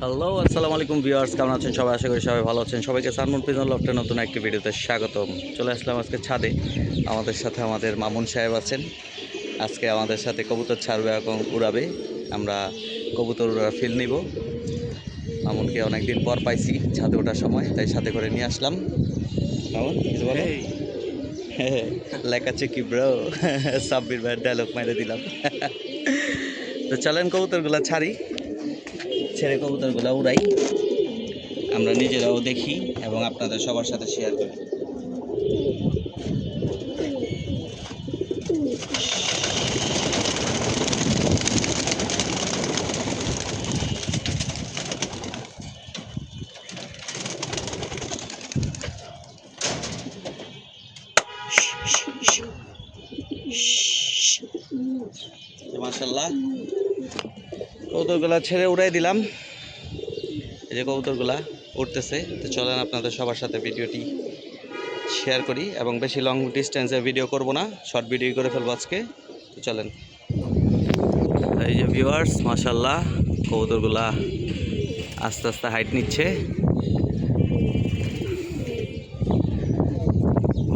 Hello, আসসালামু আলাইকুম viewers, কেমন আছেন সবাই? আশা করি সবাই ভালো আছেন। সবাইকে সানমুন পিজন লফটের নতুন একটি ভিডিওতে স্বাগতম। চলে আসলাম আজকে ছাদে। আমাদের সাথে আমাদের মামুন সাহেব আছেন। আজকে আমাদের সাথে কবুতর ছাড়বে এবং উড়াবে। আমরা কবুতর উড়ার ফিল নিব। মামুনকে অনেকদিন পর পাইছি ছাদে ওঠার সময়, তাই সাথে করে নিয়ে আসলাম। মামুন কিছু বলো? লেখা কি ব্রো, সাব্বির ভাইয়ের ডায়লগ মেরে দিলাম। তো চলেন কবুতরগুলা ছাড়ি, ছেড়ে কবুতরগুলা উড়াই, আমরা নিজেরাও দেখি এবং আপনাদের সবার সাথে শেয়ার করি। মাশাআল্লাহ, কবুতরগুলা ছেড়ে উড়াই দিলাম। এই যে কবুতরগুলা উঠতেছে। তো চলেন আপনাদের সবার সাথে ভিডিওটি শেয়ার করি এবং বেশি লং ডিস্টেন্সে ভিডিও করব না, শর্ট ভিডিও করে ফেলবো আজকে। তো চলেন। এই যে ভিউয়ার্স, মাশাআল্লাহ, কবুতরগুলা আস্তে আস্তে হাইট নিচ্ছে।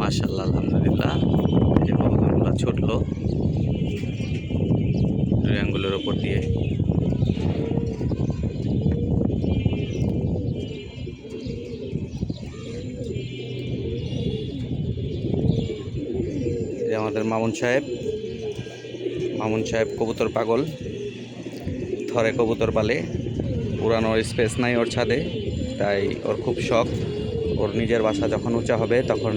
মাশাআল্লাহ, আলহামদুলিল্লাহ। এই যে কবুতরগুলা ছুটলো ট্রায়াঙ্গুলের ওপর দিয়ে। আমাদের মামুন সাহেব কবুতর পাগল, থরে কবুতর পালে, উড়ানোর স্পেস নাই ওর ছাদে, তাই ওর খুব শখ। ওর নিজের বাসা যখন উঁচা হবে তখন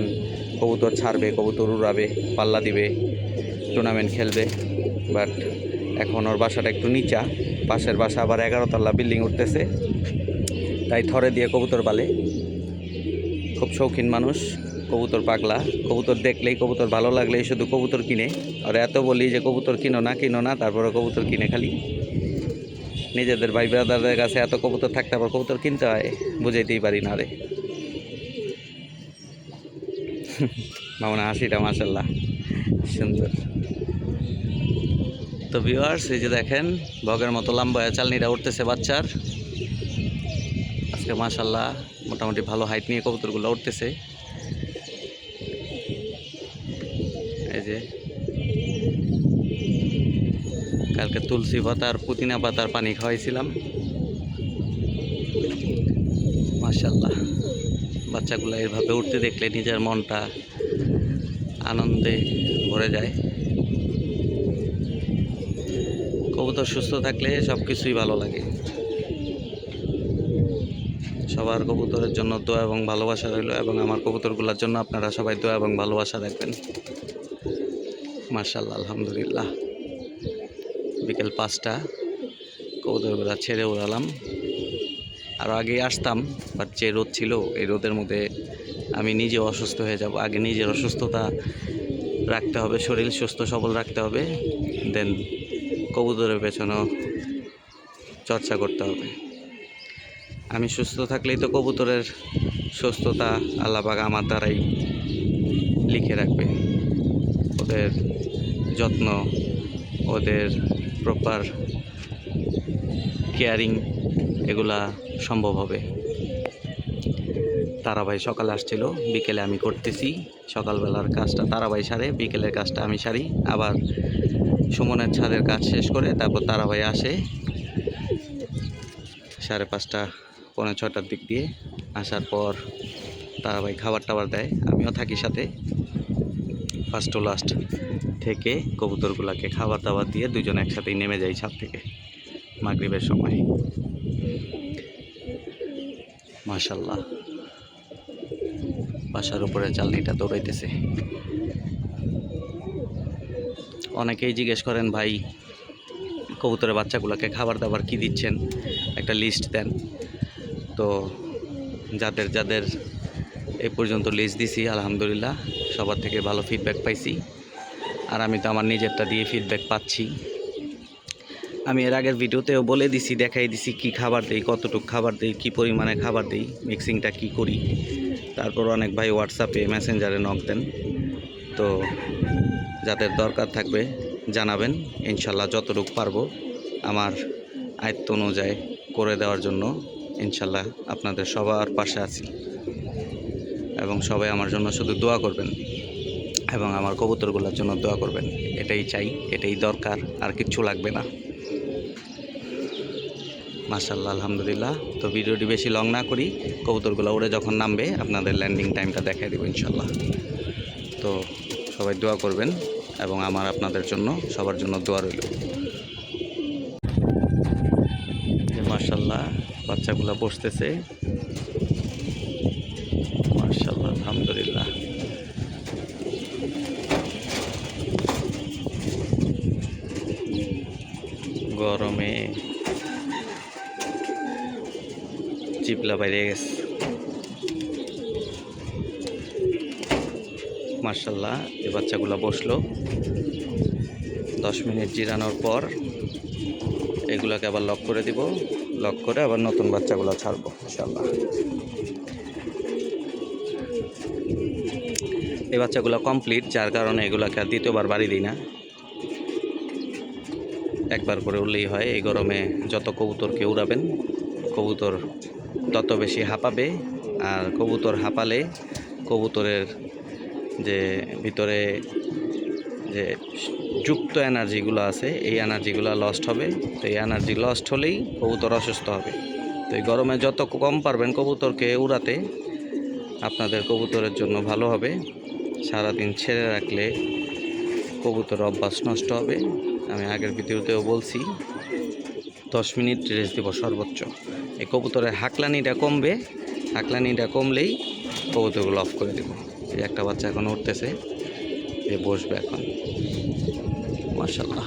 কবুতর ছাড়বে, কবুতর উড়াবে, পাল্লা দিবে, টুর্নামেন্ট খেলবে। বাট এখন ওর বাসাটা একটু নিচা, পাশের বাসা আবার 11 তলা বিল্ডিং উঠতেছে, তাই থরে দিয়ে কবুতর পালে। খুব শৌখিন মানুষ, কবুতর পাগলা। কবুতর দেখলেই, কবুতর ভালো লাগলেই শুধু কবুতর কিনে। আর এত বলি যে কবুতর কিনো না, তারপরে কবুতর কিনে খালি। নিজেদের ভাই ব্রাদারদের কাছে এত কবুতর থাকতে আবার কবুতর কিনতে হয়, বুঝাইতেই পারি না রে। মামুনা হাসিটা মাশাআল্লাহ সুন্দর। তো ভিউয়ার্স, এই যে দেখেন বগের মতো লম্বা চালনিটা উঠতেছে বাচ্চার। আজকে মাশাআল্লাহ মোটামুটি ভালো হাইট নিয়ে কবুতরগুলো উঠতেছে। এই যে কালকে তুলসী পাতার, পুদিনা পাতার পানি খাওয়াইছিলাম। মাশাআল্লাহ, বাচ্চাগুলো এভাবে উঠতে দেখলে নিজের মনটা আনন্দে ভরে যায়। কবুতর সুস্থ থাকলে সব কিছুই ভালো লাগে। সবার কবুতরের জন্য দোয়া এবং ভালোবাসা রইল, এবং আমার কবুতরগুলোর জন্য আপনারা সবাই দোয়া এবং ভালোবাসা রাখবেন। মাশাআল্লাহ, আলহামদুলিল্লাহ। বিকেল 5টা, কবুতরগুলো ছেড়ে উড়ালাম। আর আগে আসতাম, বাট যে রোদ ছিল এই রোদের মধ্যে আমি নিজেও অসুস্থ হয়ে যাব। আগে নিজের অসুস্থতা রাখতে হবে, শরীর সুস্থ সবল রাখতে হবে, দেন কবুতরের পেছনেও চর্চা করতে হবে। আমি সুস্থ থাকলেই তো কবুতরের সুস্থতা আল্লাহ পাক আমার দ্বারাই লিখে রাখবে। ওদের যত্ন, ওদের প্রপার কেয়ারিং, এগুলা সম্ভব হবে। তারাভাই সকালে আসছিল, বিকেলে আমি করতেছি। সকালবেলার কাজটা তারাভাই সারে, বিকেলের কাজটা আমি সারি। আবার সুমনের ছাদের কাজ শেষ করে তারপর তারাভাই আসে 5:30, 5:45 দিক দিয়ে। আসার পর তারাভাই খাবার টাবার দেয়, আমিও থাকি সাথে। ফার্স্ট টু লাস্ট থেকে কবুতরগুলোকে খাবার দাবার দিয়ে দুজন একসাথেই নেমে যাই ছাদ থেকে মাগরিবের সময়। মাশাআল্লাহ, বাসার উপরে চালনিটা দৌড়াইতেছে। অনেকেই জিজ্ঞেস করেন, ভাই কবুতরের বাচ্চাগুলোকে খাবার দাবার কি দিচ্ছেন, একটা লিস্ট দেন। তো যাদের এই পর্যন্ত লিস্ট দিছি, আলহামদুলিল্লাহ সবার থেকে ভালো ফিডব্যাক পাইছি। আর আমি তো আমার নিজেরটা দিয়ে ফিডব্যাক পাচ্ছি। আমি এর আগের ভিডিওতেও বলে দিছি, দেখাই দিছি কি খাবার দেই, কতটুকু খাবার দেই, কী পরিমাণে খাবার দেই, মিক্সিংটা কি করি। তারপর অনেক ভাই হোয়াটসঅ্যাপে, মেসেঞ্জারে নক দেন। তো যাদের দরকার থাকবে জানাবেন, ইনশাল্লাহ যতটুকু পারবো আমার আয়ত্ত অনুযায়ী করে দেওয়ার জন্য ইনশাল্লাহ আপনাদের সবার পাশে আছি এবং সবাই আমার জন্য শুধু দোয়া করবেন এবং আমার কবুতরগুলোর জন্য দোয়া করবেন। এটাই চাই, এটাই দরকার, আর কিচ্ছু লাগবে না। মাশাআল্লাহ, আলহামদুলিল্লাহ। তো ভিডিওটি বেশি লং না করি, কবুতরগুলো উড়ে যখন নামবে আপনাদের ল্যান্ডিং টাইমটা দেখাই দেবো ইনশাল্লাহ। তো সবাই দোয়া করবেন এবং আমার আপনাদের জন্য সবার জন্য দোয়া রইল। মাশাআল্লাহ, বাচ্চাগুলো বসতেছে। মাশাআল্লাহ, আলহামদুলিল্লাহ। গরমে চিপলা বাইরে গেছে। মাশাআল্লাহ, এই বাচ্চাগুলো বসলো। 10 মিনিট জিরানোর পর এগুলোকে আবার লক করে দিব। লক করে আবার নতুন বাচ্চাগুলো ছাড়বো ইনশাআল্লাহ। এই বাচ্চাগুলো কমপ্লিট, যার কারণে এগুলোকে আর দ্বিতীয়বার বাড়ি দিই না, একবার করে উড়লেই হয়। এই গরমে যত কবুতরকে উড়াবেন, কবুতর তত বেশি হাঁপাবে, আর কবুতর হাঁপালে কবুতরের যে ভিতরে যে যুক্ত এনার্জিগুলো আছে, এই এনার্জিগুলো লস্ট হবে। তো এই এনার্জি লস্ট হলেই কবুতর অসুস্থ হবে। তো এই গরমে যত কম পারবেন কবুতরকে উড়াতে, আপনাদের কবুতরের জন্য ভালো হবে। সারাদিন ছেড়ে রাখলে কবুতর অভ্যাস নষ্ট হবে। আমি আগের ভিডিওতেও বলছি 10 মিনিট রেস্ট দেব সর্বোচ্চ। এই কবুতরের হাঁকলানিটা কমবে, হাঁকলানিটা কমলেই কবুতরগুলো অফ করে দেব। এই একটা বাচ্চা এখন উঠতেছে, এ বসবে এখন। মাশাআল্লাহ,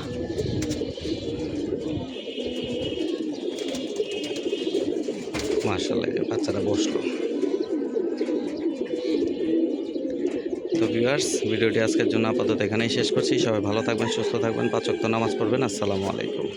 মাশাআল্লাহ, বাচ্চাটা বসলো। তো ভিউয়ার্স, ভিডিওটি আজকের জন্য আপাতত এখানেই শেষ করছি। সবাই ভালো থাকবেন, সুস্থ থাকবেন, 5 ওয়াক্ত নামাজ পড়বেন। আসসালামু আলাইকুম।